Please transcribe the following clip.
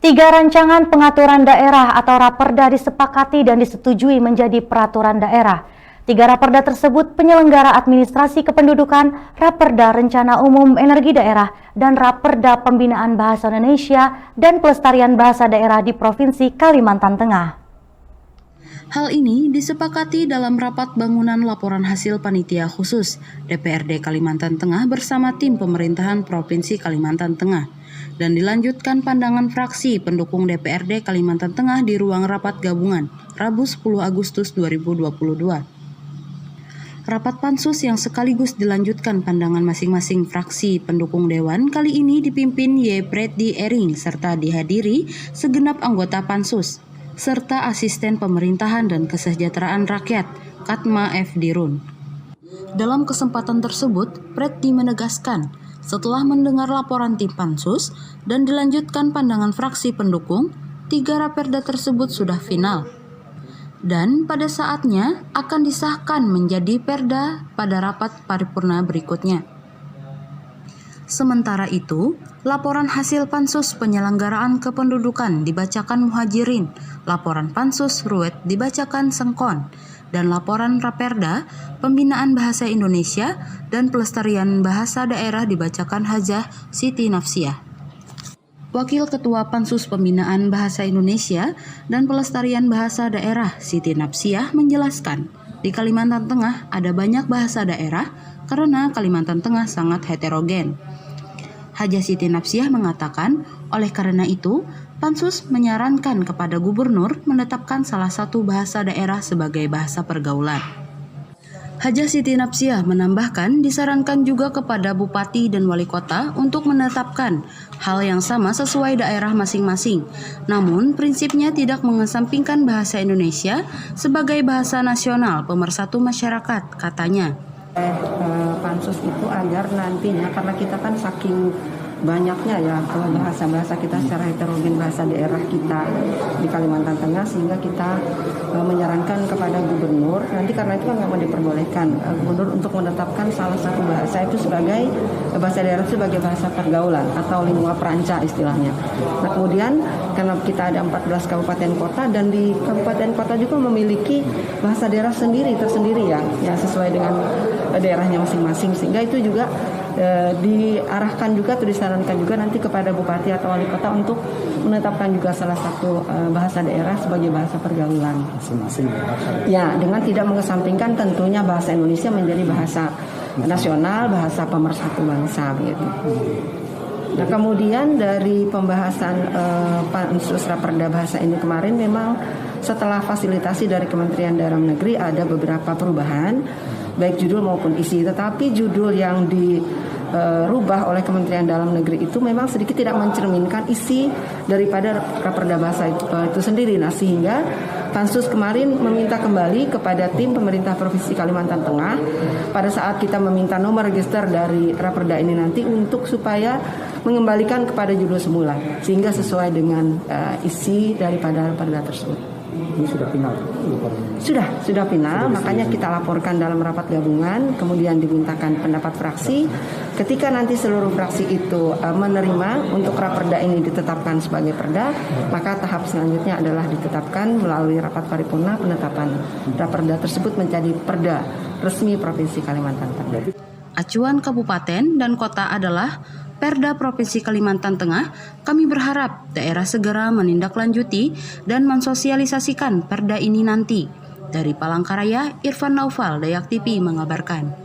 Tiga rancangan pengaturan daerah atau Raperda disepakati dan disetujui menjadi peraturan daerah. Tiga Raperda tersebut penyelenggara administrasi kependudukan, Raperda Rencana Umum Energi Daerah, dan Raperda Pembinaan Bahasa Indonesia dan Pelestarian Bahasa Daerah di Provinsi Kalimantan Tengah. Hal ini disepakati dalam rapat bangunan laporan hasil panitia khusus DPRD Kalimantan Tengah bersama tim pemerintahan Provinsi Kalimantan Tengah dan dilanjutkan pandangan fraksi pendukung DPRD Kalimantan Tengah di ruang rapat gabungan Rabu 10 Agustus 2022. Rapat pansus yang sekaligus dilanjutkan pandangan masing-masing fraksi pendukung dewan kali ini dipimpin Y. Pretty Ering serta dihadiri segenap anggota pansus serta asisten pemerintahan dan kesejahteraan rakyat Katma F. Dirun. Dalam kesempatan tersebut, Pretty menegaskan setelah mendengar laporan tim pansus dan dilanjutkan pandangan fraksi pendukung, tiga Raperda tersebut sudah final. Dan pada saatnya akan disahkan menjadi perda pada rapat paripurna berikutnya. Sementara itu, laporan hasil pansus penyelenggaraan kependudukan dibacakan Muhajirin, laporan pansus Ruwet dibacakan Sengkon, dan laporan Raperda Pembinaan Bahasa Indonesia dan Pelestarian Bahasa Daerah dibacakan Hajah Siti Nafsiyah. Wakil Ketua Pansus Pembinaan Bahasa Indonesia dan Pelestarian Bahasa Daerah Siti Nafsiyah menjelaskan, di Kalimantan Tengah ada banyak bahasa daerah karena Kalimantan Tengah sangat heterogen. Hajah Siti Nafsiyah mengatakan, oleh karena itu, Pansus menyarankan kepada gubernur menetapkan salah satu bahasa daerah sebagai bahasa pergaulan. Hajah Siti Nafsiyah menambahkan disarankan juga kepada bupati dan wali kota untuk menetapkan hal yang sama sesuai daerah masing-masing. Namun, prinsipnya tidak mengesampingkan bahasa Indonesia sebagai bahasa nasional pemersatu masyarakat, katanya. Pansus itu agar nantinya, karena kita kan saking banyaknya ya bahasa-bahasa kita secara heterogen, bahasa daerah kita di Kalimantan Tengah, sehingga kita menyarankan kepada gubernur, nanti karena itu kan nggak mau diperbolehkan gubernur untuk menetapkan salah satu bahasa itu sebagai bahasa daerah sebagai bahasa pergaulan atau lingua franca istilahnya. Nah kemudian karena kita ada 14 kabupaten kota dan di kabupaten kota juga memiliki bahasa daerah tersendiri ya sesuai dengan daerahnya masing-masing, sehingga itu juga diarahkan juga atau disarankan juga nanti kepada bupati atau wali kota untuk menetapkan juga salah satu bahasa daerah sebagai bahasa pergaulan masing-masing. Ya, dengan tidak mengesampingkan tentunya bahasa Indonesia menjadi bahasa nasional, bahasa pemersatu bangsa gitu. Nah, kemudian dari pembahasan pansus Raperda bahasa ini kemarin memang setelah fasilitasi dari Kementerian Dalam Negeri ada beberapa perubahan baik judul maupun isi, tetapi judul yang dirubah oleh Kementerian Dalam Negeri itu memang sedikit tidak mencerminkan isi daripada Raperda bahasa itu sendiri. Nah, sehingga Pansus kemarin meminta kembali kepada tim pemerintah Provinsi Kalimantan Tengah pada saat kita meminta nomor register dari Raperda ini nanti untuk supaya mengembalikan kepada judul semula sehingga sesuai dengan isi daripada Raperda tersebut. Ini sudah final? Sudah final, makanya kita laporkan dalam rapat gabungan, kemudian dimintakan pendapat fraksi. Ketika nanti seluruh fraksi itu menerima untuk Raperda ini ditetapkan sebagai perda, maka tahap selanjutnya adalah ditetapkan melalui rapat paripurna penetapan Raperda tersebut menjadi perda resmi Provinsi Kalimantan Tengah. Acuan kabupaten dan kota adalah Perda Provinsi Kalimantan Tengah. Kami berharap daerah segera menindaklanjuti dan mensosialisasikan perda ini nanti. Dari Palangkaraya, Irfan Naufal, Dayak TV mengabarkan.